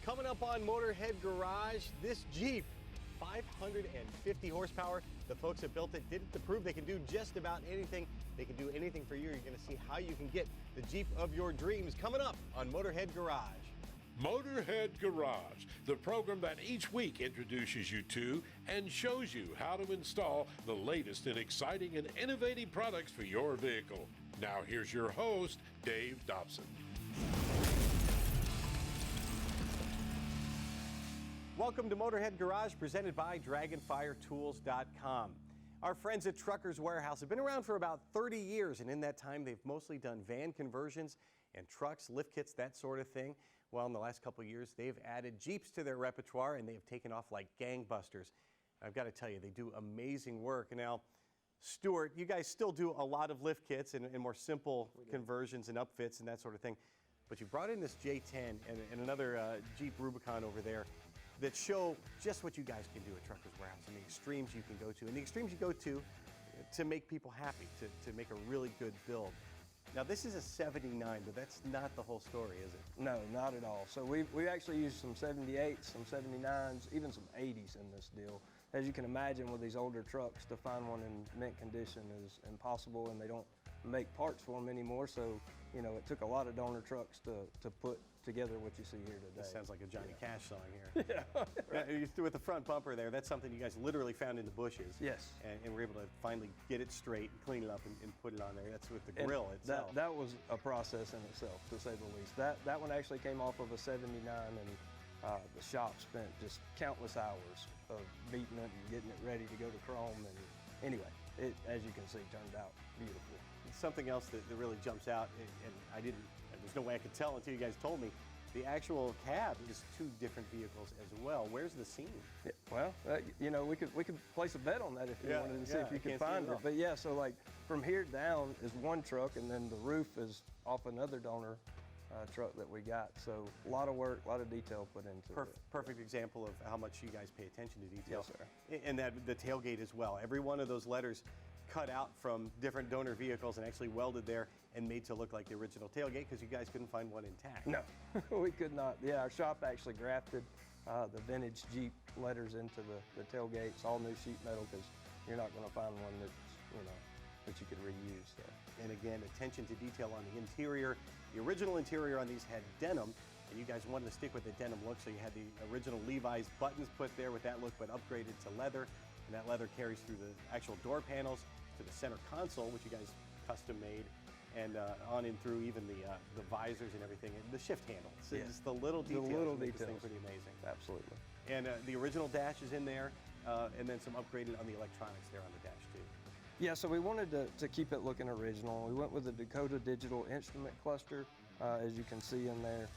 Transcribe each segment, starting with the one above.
Coming up on Motorhead Garage, this Jeep, 550 horsepower. The folks that built it didn't prove they can do just about anything. They can do anything for you. You're going to see how you can get the Jeep of your dreams coming up on Motorhead Garage. Motorhead Garage, the program that each week introduces you to and shows you how to install the latest in exciting and innovative products for your vehicle. Now here's your host, Dave Dobson. Welcome to Motorhead Garage, presented by DragonfireTools.com. Our friends at Truckers Warehouse have been around for about 30 years, and in that time they've mostly done van conversions and trucks, lift kits, that sort of thing. Well, in the last couple of years, they've added Jeeps to their repertoire, and they have taken off like gangbusters. I've got to tell you, they do amazing work. Now, Stuart, you guys still do a lot of lift kits and more simple conversions and upfits and that sort of thing, but you brought in this J10 and another Jeep Rubicon over there that show just what you guys can do at Truckers Warehouse and the extremes you can go to, and the extremes you go to make people happy, to make a really good build. Now, this is a 79, but that's not the whole story, is it? No, not at all. So we actually used some 78s, some 79s, even some 80s in this deal. As you can imagine, with these older trucks, to find one in mint condition is impossible, and they don't make parts for them anymore. So, you know, it took a lot of donor trucks to put together what you see here today. This sounds like a Johnny Cash song here. Yeah. Right. With the front bumper there, that's something you guys literally found in the bushes. Yes. And were able to finally get it straight and clean it up and put it on there. That's with the grill itself. That was a process in itself, to say the least. That one actually came off of a 79, and the shop spent just countless hours of beating it and getting it ready to go to chrome. And anyway, it, as you can see, turned out beautiful. Something else that really jumps out, and there's no way I could tell until you guys told me, the actual cab is two different vehicles as well. Where's the seam? Yeah, well, you know, we could place a bet on that if you wanted to see if you could find it. But yeah, so like from here down is one truck, and then the roof is off another donor truck that we got. So a lot of work, a lot of detail put into it. Perfect example of how much you guys pay attention to detail. Yes, sir. And that the tailgate as well. Every one of those letters cut out from different donor vehicles and actually welded there and made to look like the original tailgate, because you guys couldn't find one intact. No, we could not. Yeah, our shop actually grafted the vintage Jeep letters into the tailgates, all new sheet metal, because you're not going to find one that's, you know, that you could reuse. So. And again, attention to detail on the interior. The original interior on these had denim, and you guys wanted to stick with the denim look, so you had the original Levi's buttons put there with that look, but upgraded to leather. And that leather carries through the actual door panels to the center console, which you guys custom made, and on in through even the visors and everything, and the shift handle. So it's the little details. The little make details. This thing pretty amazing. Absolutely. And the original dash is in there, and then some upgraded on the electronics there on the dash too. Yeah, so we wanted to keep it looking original. We went with the Dakota digital instrument cluster, as you can see in there.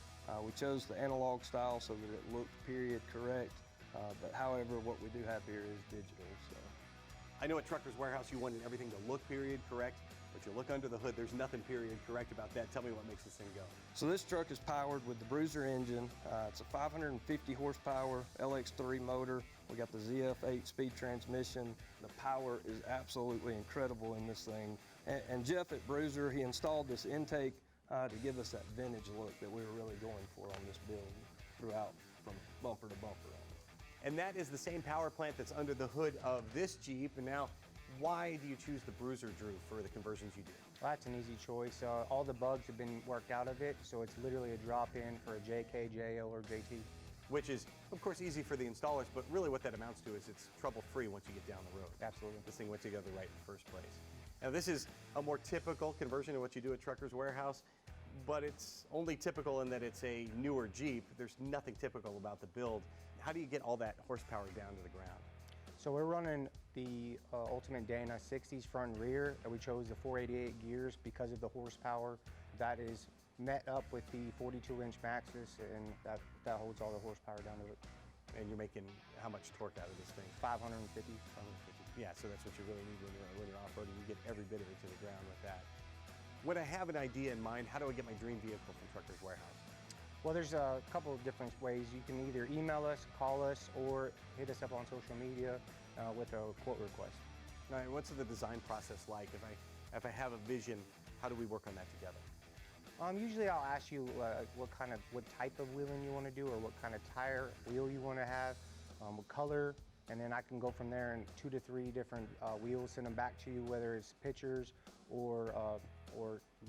We chose the analog style so that it looked period correct, but however, what we do have here is digital. So. I know at Truckers Warehouse you wanted everything to look period correct, but you look under the hood, there's nothing period correct about that. Tell me what makes this thing go. So this truck is powered with the Bruiser engine. It's a 550 horsepower LX3 motor. We got the ZF8 speed transmission. The power is absolutely incredible in this thing. And Jeff at Bruiser, he installed this intake to give us that vintage look that we were really going for on this build throughout, from bumper to bumper. And that is the same power plant that's under the hood of this Jeep. And now, why do you choose the Bruiser, Drew, for the conversions you do? Well, that's an easy choice. All the bugs have been worked out of it, so it's literally a drop-in for a JK, JL, or JT. Which is, of course, easy for the installers, but really what that amounts to is it's trouble-free once you get down the road. Absolutely. This thing went together right in the first place. Now, this is a more typical conversion of what you do at Truckers Warehouse, but it's only typical in that it's a newer Jeep. There's nothing typical about the build. How do you get all that horsepower down to the ground? So we're running the Ultimate Dana 60s front and rear, and we chose the 488 gears because of the horsepower that is met up with the 42-inch Maxxis, and that holds all the horsepower down to it. And you're making how much torque out of this thing? 550. Yeah, so that's what you really need when you're off-roading. You get every bit of it to the ground with that. When I have an idea in mind, how do I get my dream vehicle from Truckers Warehouse? Well, there's a couple of different ways. You can either email us, call us, or hit us up on social media with a quote request. Now, what's the design process like? If I have a vision, how do we work on that together? Usually I'll ask you what type of wheeling you want to do, or what kind kind of tire wheel you want to have, what color, and then I can go from there and 2 to 3 different wheels, send them back to you, whether it's pictures or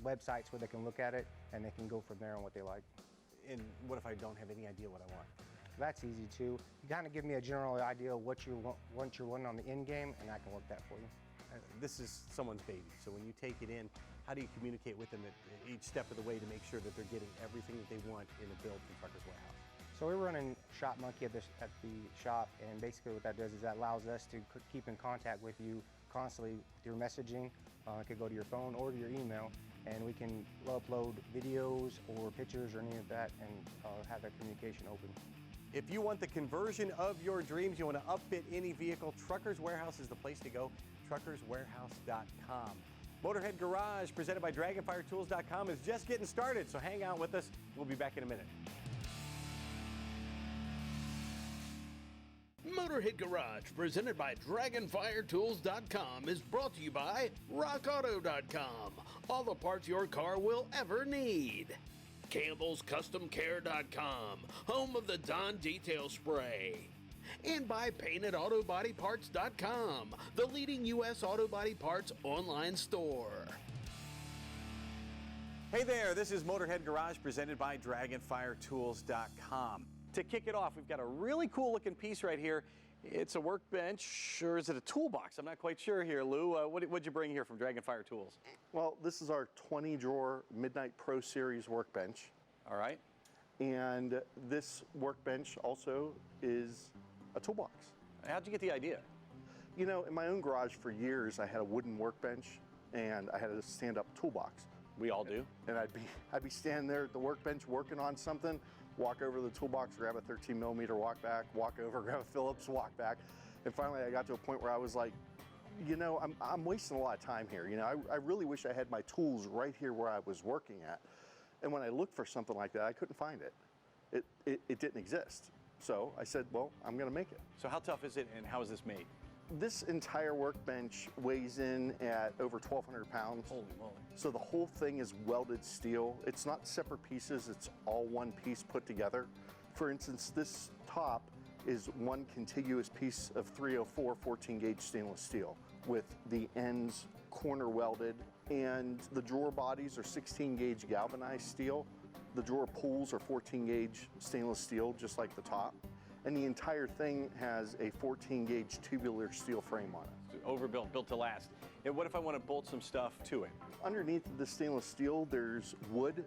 websites where they can look at it and they can go from there on what they like. And what if I don't have any idea what I want? That's easy too. You kind of give me a general idea of what you want on the end game, and I can work that for you. This is someone's baby, so when you take it in, how do you communicate with them at each step of the way to make sure that they're getting everything that they want in a build from Trucker's Warehouse? So we're running Shop Monkey at the shop, and basically what that does is that allows us to keep in contact with you constantly through messaging. It could go to your phone or to your email, and we can upload videos or pictures or any of that and have that communication open. If you want the conversion of your dreams, you want to upfit any vehicle, Trucker's Warehouse is the place to go, truckerswarehouse.com. Motorhead Garage, presented by DragonfireTools.com, is just getting started, so hang out with us. We'll be back in a minute. Motorhead Garage, presented by DragonfireTools.com, is brought to you by RockAuto.com. All the parts your car will ever need. Campbell's CustomCare.com, home of the Dawn Detail Spray. And by PaintedAutoBodyParts.com, the leading U.S. auto body parts online store. Hey there, this is Motorhead Garage, presented by DragonfireTools.com. To kick it off, we've got a really cool looking piece right here. It's a workbench, or is it a toolbox? I'm not quite sure here, Lou. What'd you bring here from Dragonfire Tools? Well, this is our 20-drawer Midnight Pro Series workbench. All right. And this workbench also is a toolbox. How'd you get the idea? You know, in my own garage for years, I had a wooden workbench and I had a stand-up toolbox. We all do. And I'd be standing there at the workbench working on something, walk over to the toolbox, grab a 13mm, walk back, walk over, grab a Phillips, walk back. And finally I got to a point where I was like, you know, I'm wasting a lot of time here. You know, I really wish I had my tools right here where I was working at. And when I looked for something like that, I couldn't find it. It didn't exist. So I said, well, I'm gonna make it. So how tough is it and how is this made? This entire workbench weighs in at over 1,200 pounds. Holy moly. So the whole thing is welded steel. It's not separate pieces, it's all one piece put together. For instance, this top is one contiguous piece of 304 14-gauge stainless steel with the ends corner welded, and the drawer bodies are 16-gauge galvanized steel. The drawer pulls are 14-gauge stainless steel, just like the top. And the entire thing has a 14-gauge tubular steel frame on it. Overbuilt, built to last. And what if I want to bolt some stuff to it? Underneath the stainless steel, there's wood.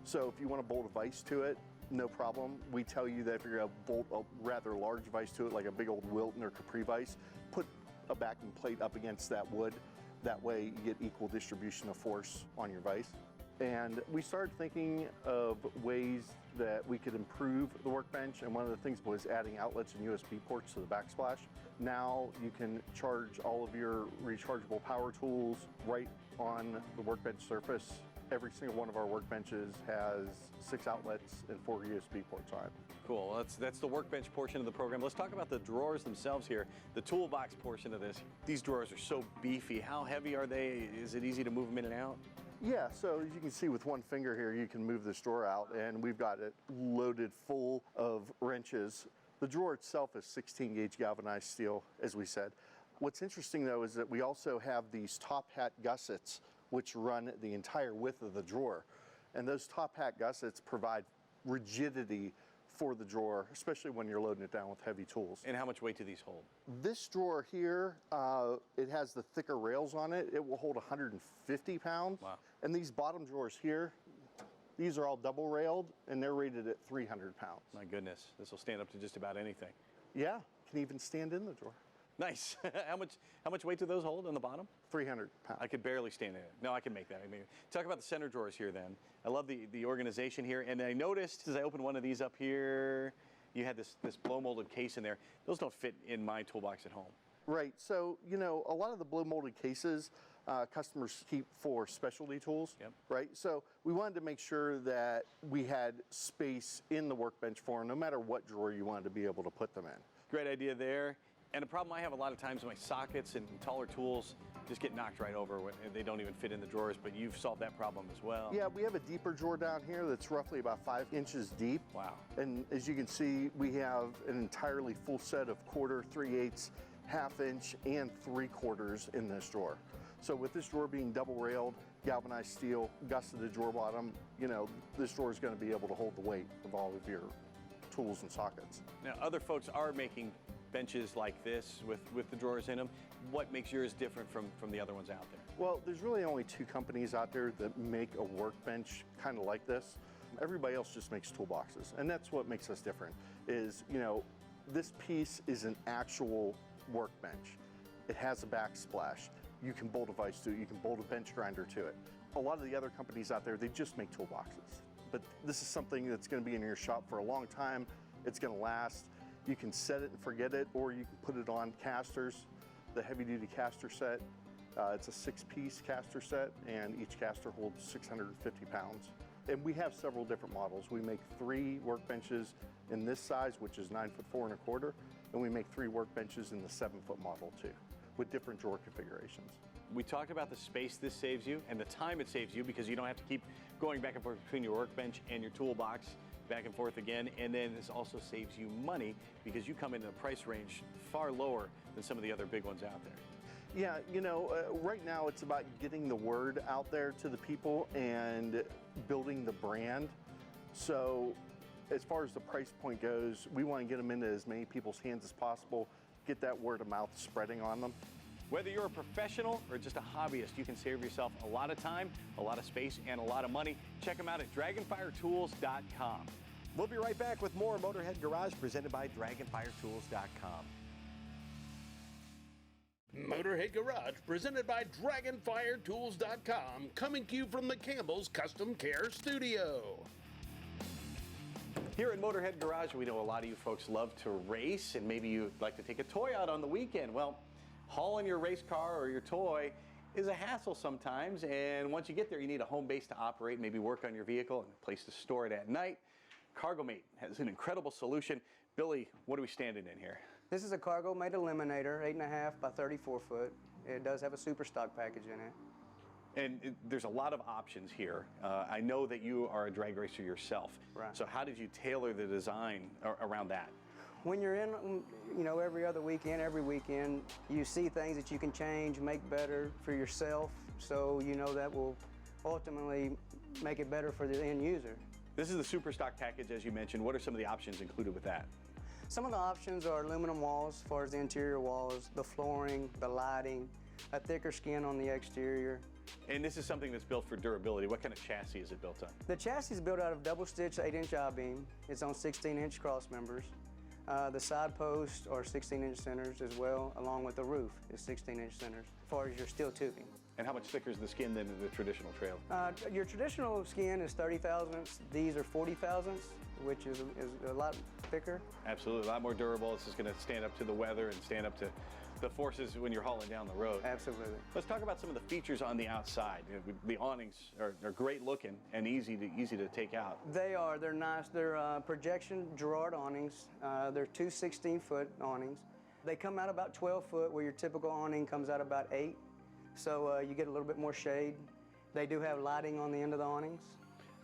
So if you want to bolt a vise to it, no problem. We tell you that if you're going to bolt a rather large vise to it, like a big old Wilton or Capri vise, put a backing plate up against that wood. That way you get equal distribution of force on your vise. And we started thinking of ways that we could improve the workbench, and one of the things was adding outlets and USB ports to the backsplash. Now you can charge all of your rechargeable power tools right on the workbench surface. Every single one of our workbenches has 6 outlets and 4 USB ports on it. Cool, that's the workbench portion of the program. Let's talk about the drawers themselves here, the toolbox portion of this. These drawers are so beefy. How heavy are they? Is it easy to move them in and out? Yeah, so as you can see with one finger here, you can move this drawer out, and we've got it loaded full of wrenches. The drawer itself is 16-gauge galvanized steel, as we said. What's interesting, though, is that we also have these top hat gussets, which run the entire width of the drawer. And those top hat gussets provide rigidity for the drawer, especially when you're loading it down with heavy tools. And how much weight do these hold? This drawer here, it has the thicker rails on it. It will hold 150 pounds. Wow. And these bottom drawers here, these are all double railed, and they're rated at 300 pounds. My goodness, this will stand up to just about anything. Yeah, can even stand in the drawer. Nice. How much weight do those hold on the bottom? 300 pounds. I could barely stand in it. No, I can make that. I mean, talk about the center drawers here then. I love the organization here. And I noticed as I opened one of these up here, you had this blow molded case in there. Those don't fit in my toolbox at home. Right, so, you know, a lot of the blow molded cases, customers keep for specialty tools, Yep. right? So we wanted to make sure that we had space in the workbench for them, no matter what drawer you wanted to be able to put them in. Great idea there. And a problem I have a lot of times, my sockets and taller tools just get knocked right over when they don't even fit in the drawers, but you've solved that problem as well. Yeah, we have a deeper drawer down here that's roughly about 5 inches deep. Wow. And as you can see, we have an entirely full set of 1/4, 3/8, 1/2 inch, and 3/4 in this drawer. So with this drawer being double railed, galvanized steel, gusseted drawer bottom, you know, this drawer is going to be able to hold the weight of all of your tools and sockets. Now, other folks are making benches like this with the drawers in them. What makes yours different from the other ones out there? Well, there's really only 2 companies out there that make a workbench kind of like this. Everybody else just makes toolboxes, and that's what makes us different. Is, you know, this piece is an actual workbench. It has a backsplash. You can bolt a vise to it. You can bolt a bench grinder to it. A lot of the other companies out there, they just make toolboxes. But this is something that's going to be in your shop for a long time. It's going to last. You can set it and forget it, or you can put it on casters, the heavy-duty caster set. It's a 6-piece caster set, and each caster holds 650 pounds. And we have several different models. We make 3 workbenches in this size, which is 9'4" and 1/4, and we make 3 workbenches in the 7-foot model too, with different drawer configurations. We talked about the space this saves you and the time it saves you, because you don't have to keep going back and forth between your workbench and your toolbox, back and forth again. And then this also saves you money because you come in a price range far lower than some of the other big ones out there. Yeah, you know, right now it's about getting the word out there to the people and building the brand. So as far as the price point goes, we want to get them into as many people's hands as possible, get that word of mouth spreading on them. Whether you're a professional or just a hobbyist, you can save yourself a lot of time, a lot of space, and a lot of money. Check them out at dragonfiretools.com. We'll be right back with more Motorhead Garage presented by dragonfiretools.com. Motorhead Garage presented by DragonfireTools.com, coming to you from the Campbell's Custom Care Studio. Here at Motorhead Garage, we know a lot of you folks love to race, and maybe you'd like to take a toy out on the weekend. Well, hauling your race car or your toy is a hassle sometimes, and once you get there, you need a home base to operate, maybe work on your vehicle, and a place to store it at night. CargoMate has an incredible solution. Billy, what are we standing in here? This is a CargoMate Eliminator, 8.5 by 34 foot. It does have a super stock package in it. And there's a lot of options here. I know that you are a drag racer yourself. Right. So how did you tailor the design around that? When you're in, you know, every weekend, you see things that you can change, make better for yourself. So you know that will ultimately make it better for the end user. This is the super stock package, as you mentioned. What are some of the options included with that? Some of the options are aluminum walls, as far as the interior walls, the flooring, the lighting, a thicker skin on the exterior. And this is something that's built for durability. What kind of chassis is it built on? The chassis is built out of double-stitch 8-inch I-beam. It's on 16-inch cross members. The side posts are 16-inch centers as well, along with the roof is 16-inch centers, as far as your steel tubing. And how much thicker is the skin than the traditional trailer? Your traditional skin is 30 thousandths. These are 40 thousandths, which is a lot thicker. Absolutely, a lot more durable. This is going to stand up to the weather and stand up to the forces when you're hauling down the road. Absolutely. Let's talk about some of the features on the outside. You know, the awnings are great looking and easy to take out. They are. They're nice. They're projection Girard awnings. They're 2 16-foot awnings. They come out about 12 foot, where your typical awning comes out about 8. So you get a little bit more shade. They do have lighting on the end of the awnings.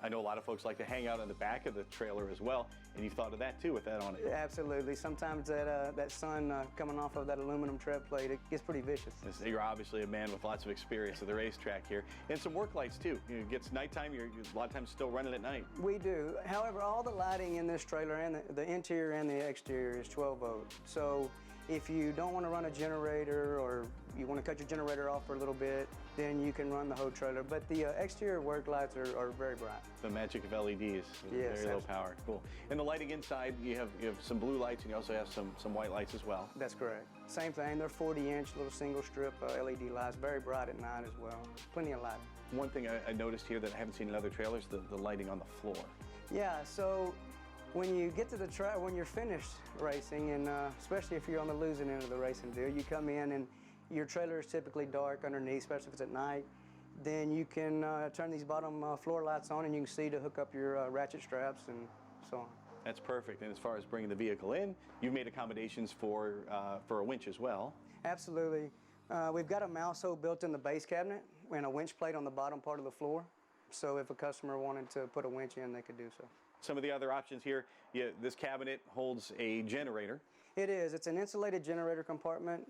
I know a lot of folks like to hang out on the back of the trailer as well, and you've thought of that too with that on it. Absolutely. Sometimes that sun coming off of that aluminum tread plate, it gets pretty vicious. You're obviously a man with lots of experience at the racetrack here, and some work lights too. You know, it gets nighttime, you're a lot of times still running at night. We do. However, all the lighting in this trailer, and the interior and the exterior, is 12 volt. So if you don't want to run a generator, or you want to cut your generator off for a little bit, then you can run the whole trailer. But the exterior work lights are very bright. The magic of LEDs, yes, very low power, cool. And the lighting inside, you have some blue lights, and you also have some white lights as well. That's correct. Same thing, they're 40-inch little single strip LED lights, very bright at night as well. Plenty of lighting. One thing I noticed here that I haven't seen in other trailers, the lighting on the floor. Yeah, so when you get to the track, when you're finished racing, and especially if you're on the losing end of the racing deal, you come in and your trailer is typically dark underneath, especially if it's at night. Then you can turn these bottom floor lights on, and you can see to hook up your ratchet straps and so on. That's perfect. And as far as bringing the vehicle in, you've made accommodations for a winch as well. Absolutely. We've got a mouse hole built in the base cabinet and a winch plate on the bottom part of the floor. So if a customer wanted to put a winch in, they could do so. Some of the other options here, this cabinet holds a generator. It is. It's an insulated generator compartment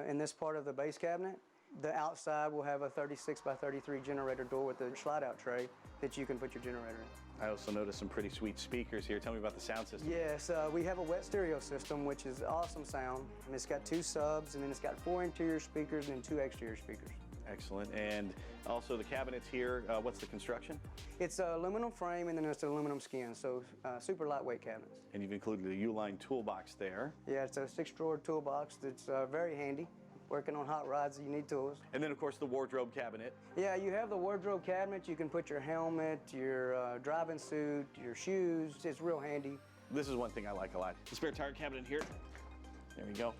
in this part of the base cabinet. The outside will have a 36 by 33 generator door with a slide-out tray that you can put your generator in. I also noticed some pretty sweet speakers here. Tell me about the sound system. Yes, we have a wet stereo system, which is awesome sound. And it's got 2 subs, and then it's got 4 interior speakers and 2 exterior speakers. Excellent. And also the cabinets here, what's the construction? It's aluminum frame, and then it's aluminum skin, so super lightweight cabinets. And you've included a U-line toolbox there. Yeah, it's a 6-drawer toolbox that's very handy. Working on hot rods, you need tools. And then, of course, the wardrobe cabinet. Yeah, you have the wardrobe cabinet. You can put your helmet, your driving suit, your shoes. It's real handy. This is one thing I like a lot. The spare tire cabinet here. There we go.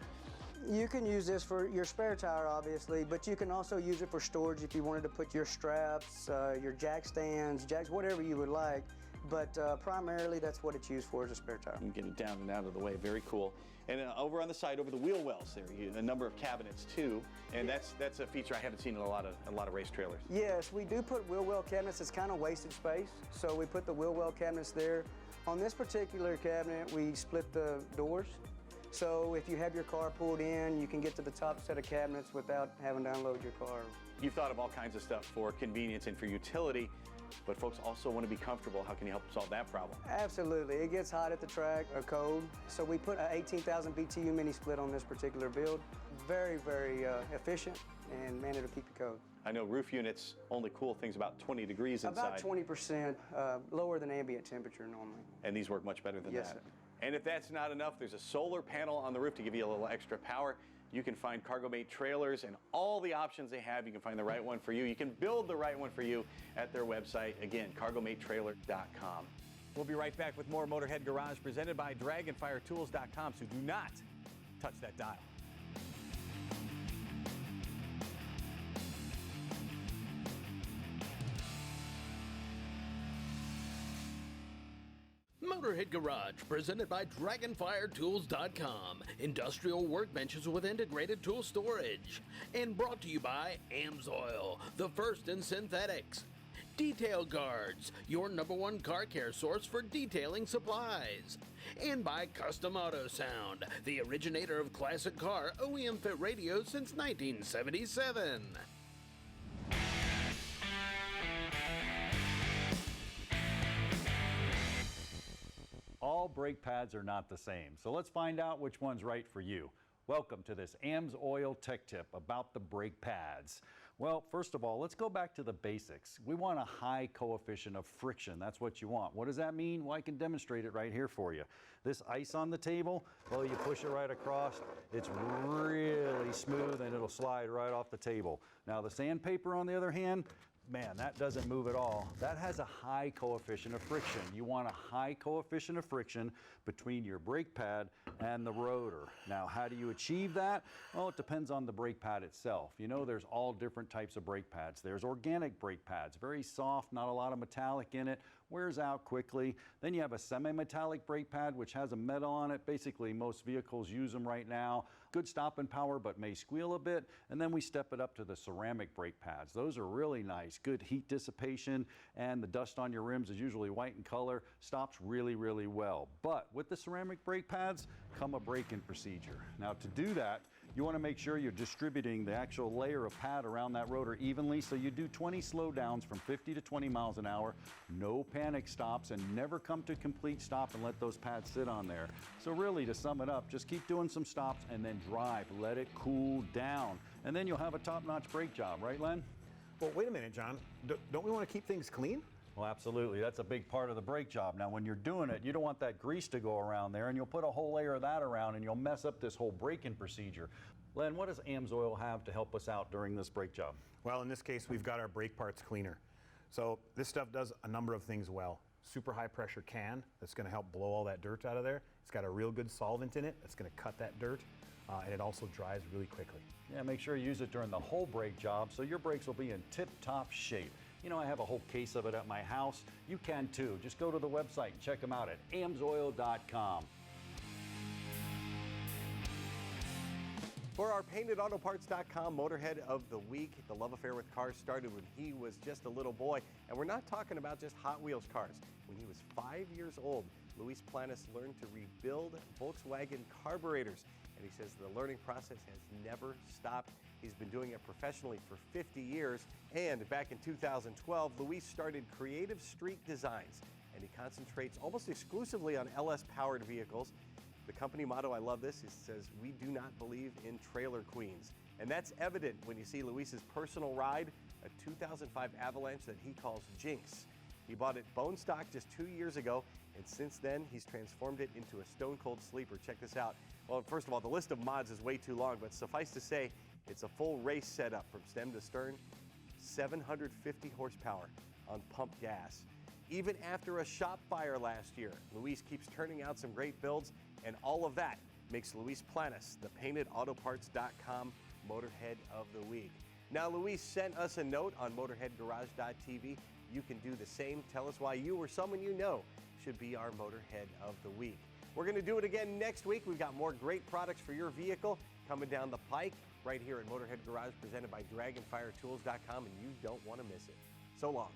You can use this for your spare tire, obviously, but you can also use it for storage if you wanted to put your straps, your jack stands, jacks, whatever you would like. But primarily, that's what it's used for, as a spare tire. You can get it down and out of the way. Very cool. And over on the side, over the wheel wells there, a number of cabinets too. And that's a feature I haven't seen in a lot of race trailers. Yes, we do put wheel well cabinets. It's kind of wasted space, so we put the wheel well cabinets there. On this particular cabinet, we split the doors. So if you have your car pulled in, you can get to the top set of cabinets without having to unload your car. You've thought of all kinds of stuff for convenience and for utility, but folks also want to be comfortable. How can you help solve that problem? Absolutely. It gets hot at the track or cold. So we put an 18,000 BTU mini split on this particular build. Very, very efficient, and man, it'll keep you cold. I know roof units only cool things about 20 degrees inside. About 20% lower than ambient temperature normally. And these work much better than Yes, that. sir. And if that's not enough, there's a solar panel on the roof to give you a little extra power. You can find Cargo-Mate trailers and all the options they have. You can find the right one for you. You can build the right one for you at their website. Again, cargomatetrailer.com. We'll be right back with more Motorhead Garage presented by DragonfireTools.com, so do not touch that dial. Motorhead Garage, presented by DragonfireTools.com. Industrial workbenches with integrated tool storage. And brought to you by Amsoil, the first in synthetics. Detail Guards, your #1 car care source for detailing supplies. And by Custom Auto Sound, the originator of classic car OEM fit radios since 1977. All brake pads are not the same, so let's find out which one's right for you. Welcome to this Amsoil Tech Tip about the brake pads. Well, first of all, let's go back to the basics. We want a high coefficient of friction. That's what you want. What does that mean? Well, I can demonstrate it right here for you. This ice on the table, well, you push it right across. It's really smooth and it'll slide right off the table. Now, the sandpaper, on the other hand, man, that doesn't move at all. That has a high coefficient of friction. You want a high coefficient of friction between your brake pad and the rotor. Now, how do you achieve that? Well, it depends on the brake pad itself. You know, there's all different types of brake pads. There's organic brake pads, very soft, not a lot of metallic in it, wears out quickly. Then you have a semi-metallic brake pad, which has a metal on it. Basically, most vehicles use them right now. Good stopping power, but may squeal a bit. And then we step it up to the ceramic brake pads. Those are really nice, good heat dissipation, and the dust on your rims is usually white in color, stops really, really well. But with the ceramic brake pads come a braking procedure. Now, to do that, you want to make sure you're distributing the actual layer of pad around that rotor evenly, so you do 20 slowdowns from 50 to 20 miles an hour, no panic stops, and never come to complete stop and let those pads sit on there. So really, to sum it up, just keep doing some stops and then drive. Let it cool down, and then you'll have a top-notch brake job, right, Len? Well, wait a minute, John. Don't we want to keep things clean? Well, absolutely. That's a big part of the brake job. Now, when you're doing it, you don't want that grease to go around there, and you'll put a whole layer of that around, and you'll mess up this whole braking procedure. Len, what does Amsoil have to help us out during this brake job? Well, in this case, we've got our brake parts cleaner. So this stuff does a number of things well. Super high pressure can that's going to help blow all that dirt out of there. It's got a real good solvent in it that's going to cut that dirt, and it also dries really quickly. Yeah, make sure you use it during the whole brake job so your brakes will be in tip-top shape. You know, I have a whole case of it at my house. You can too. Just go to the website and check them out at amsoil.com. For our paintedautoparts.com Motorhead of the Week, the love affair with cars started when he was just a little boy. And we're not talking about just Hot Wheels cars. When he was 5 years old, Luis Planas learned to rebuild Volkswagen carburetors. And he says the learning process has never stopped. He's been doing it professionally for 50 years. And back in 2012, Luis started Creative Street Designs. And he concentrates almost exclusively on LS-powered vehicles. The company motto, I love this, it says, "We do not believe in trailer queens." And that's evident when you see Luis's personal ride, a 2005 Avalanche that he calls Jinx. He bought it bone stock just 2 years ago, and since then, he's transformed it into a stone-cold sleeper. Check this out. Well, first of all, the list of mods is way too long, but suffice to say, it's a full race setup from stem to stern, 750 horsepower on pump gas. Even after a shop fire last year, Luis keeps turning out some great builds, and all of that makes Luis Planas the paintedautoparts.com Motorhead of the Week. Now, Luis sent us a note on motorheadgarage.tv. You can do the same. Tell us why you or someone you know should be our Motorhead of the Week. We're going to do it again next week. We've got more great products for your vehicle coming down the pike right here at Motorhead Garage, presented by Dragonfire Tools.com, and you don't want to miss it. So long.